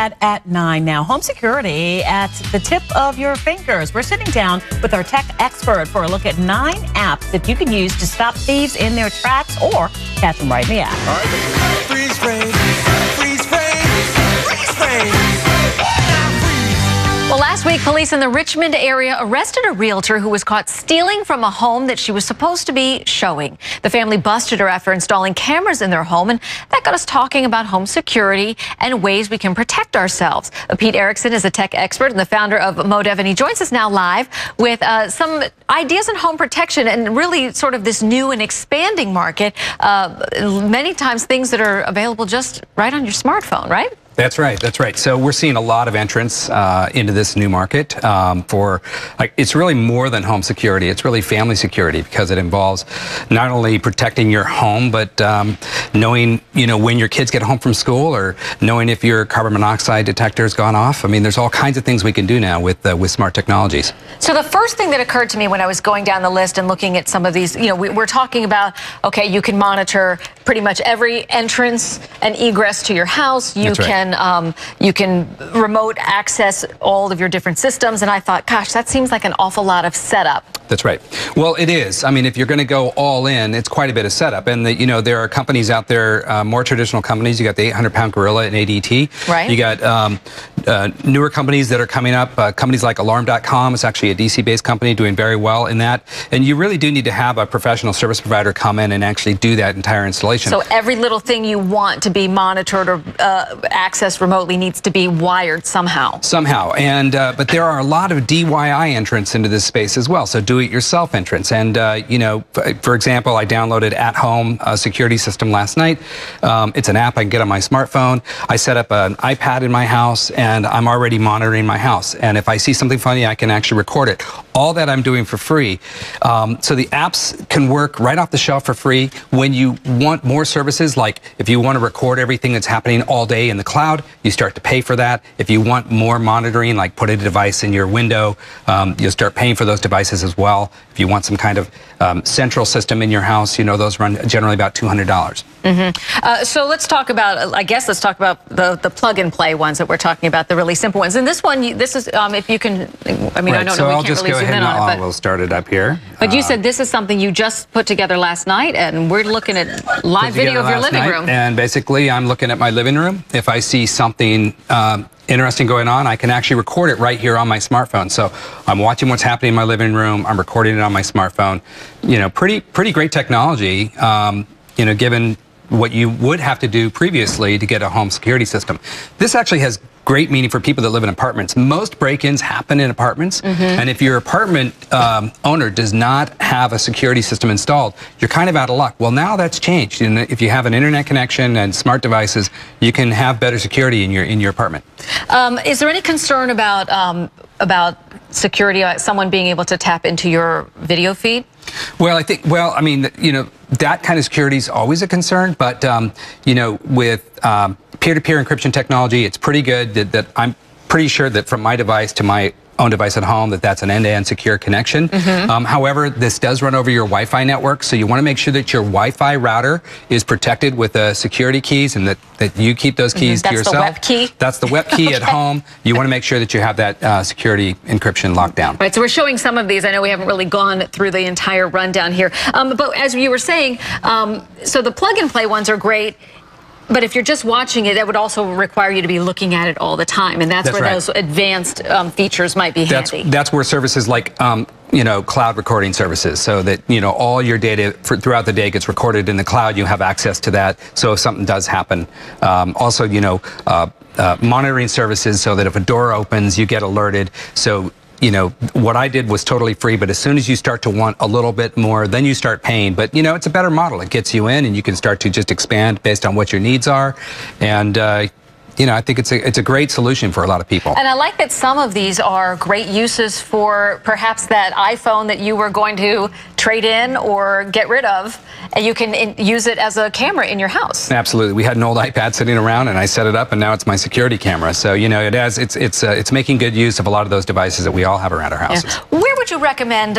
that at 9 now. Home security at the tip of your fingers. We're sitting down with our tech expert for a look at 9 apps that you can use to stop thieves in their tracks or catch them right in the act. All right. Freeze frame, freeze frame, freeze frame. Well, last week, police in the Richmond area arrested a realtor who was caught stealing from a home that she was supposed to be showing. The family busted her after installing cameras in their home, and that got us talking about home security and ways we can protect ourselves. Pete Erickson is a tech expert and the founder of Modev, and he joins us now live with some ideas on home protection and really sort of this new and expanding market. Many times things that are available just right on your smartphone, right? That's right. That's right. So we're seeing a lot of entrants into this new market it's really more than home security. It's really family security because it involves not only protecting your home, but knowing, when your kids get home from school or knowing if your carbon monoxide detector has gone off. I mean, there's all kinds of things we can do now with smart technologies. So the first thing that occurred to me when I was going down the list and looking at some of these, we're talking about, okay, you can monitor pretty much every entrance and egress to your house. You can remote access all of your different systems, and I thought, gosh, that seems like an awful lot of setup. That's right. Well, it is. I mean, if you're going to go all in, it's quite a bit of setup. And, there are companies out there, more traditional companies. You got the 800-pound gorilla in ADT. Right. You got newer companies that are coming up. Companies like Alarm.com. It's actually a DC-based company doing very well in that. And you really do need to have a professional service provider come in and actually do that entire installation. So every little thing you want to be monitored or accessed remotely needs to be wired somehow. Somehow. And but there are a lot of DIY entrants into this space as well. So do-it-yourself entrants. And, for example, I downloaded At Home security system last night. It's an app I can get on my smartphone. I set up an iPad in my house, and I'm already monitoring my house. And if I see something funny, I can actually record it. All that I'm doing for free. So the apps can work right off the shelf for free. When you want more services, like if you want to record everything that's happening all day in the cloud, you start to pay for that. If you want more monitoring, like put a device in your window, you'll start paying for those devices as well. If you want some kind of central system in your house, those run generally about $200. Mm-hmm. So let's talk about, let's talk about the plug-and-play ones that we're talking about, the really simple ones. And this one, this is, if you can, I mean, right, I don't know, we can't really zoom in on it. We'll start it up here. But you said this is something you just put together last night, and we're looking at live video of your living room. And basically, I'm looking at my living room. If I see something interesting going on, I can actually record it right here on my smartphone. So I'm watching what's happening in my living room. I'm recording it on my smartphone. Pretty great technology, given what you would have to do previously to get a home security system. This actually has great meaning for people that live in apartments. Most break-ins happen in apartments, and if your apartment owner does not have a security system installed, you're kind of out of luck. Well, now that's changed. And if you have an internet connection and smart devices, you can have better security in your apartment. Is there any concern about security, someone being able to tap into your video feed? Well, I mean, that kind of security is always a concern, but, with peer-to-peer encryption technology, it's pretty good that I'm pretty sure that from my device to my own device at home, that's an end-to-end secure connection. However, this does run over your Wi-Fi network, so you want to make sure that your Wi-Fi router is protected with security keys and that you keep those keys to yourself. That's the WEP key? That's the WEP key at home. You want to make sure that you have that security encryption locked down. Right, so we're showing some of these. I know we haven't really gone through the entire rundown here. But as you were saying, so the plug-and-play ones are great. But if you're just watching it, that would also require you to be looking at it all the time, and that's where right. Those advanced features might be handy. That's where services like cloud recording services, so that all your data throughout the day gets recorded in the cloud. You have access to that, so if something does happen. Also, monitoring services, so that if a door opens, you get alerted. So what I did was totally free, but as soon as you start to want a little bit more, then you start paying. But, it's a better model. It gets you in, and you can start to just expand based on what your needs are. And, I think it's a great solution for a lot of people. And I like that some of these are great uses for perhaps that iPhone that you were going to trade in or get rid of, and you can use it as a camera in your house. Absolutely. We had an old iPad sitting around, and I set it up, and now it's my security camera. So, it's making good use of a lot of those devices that we all have around our houses. Yeah. Where would you recommend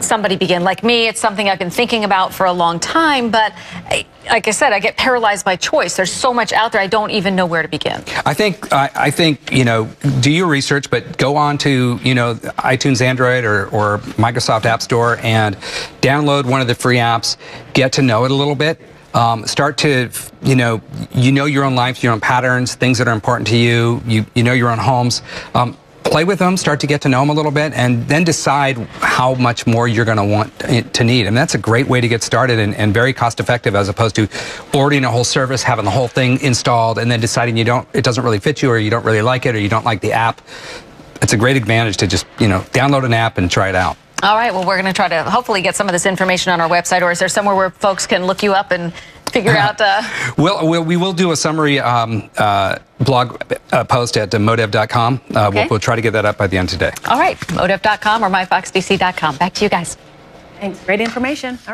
somebody begin? Like me, it's something I've been thinking about for a long time, but like I said, I get paralyzed by choice. There's so much out there, I don't even know where to begin. I think do your research, but go on to iTunes, Android, or Microsoft App Store and download one of the free apps. Get to know it a little bit. Start to your own life, your own patterns, things that are important to you. You know your own homes. Play with them, start to get to know them a little bit, and then decide how much more you're going to want to need. And that's a great way to get started and very cost effective, as opposed to ordering a whole service, having the whole thing installed, and then deciding it doesn't really fit you, or you don't really like it, or you don't like the app. It's a great advantage to just download an app and try it out. All right, well, we're going to try to hopefully get some of this information on our website, or is there somewhere where folks can look you up and figure out? We will do a summary blog post at modev.com. Okay. We'll try to get that up by the end of today. All right, modev.com or myfoxdc.com. Back to you guys. Thanks. Great information. All right.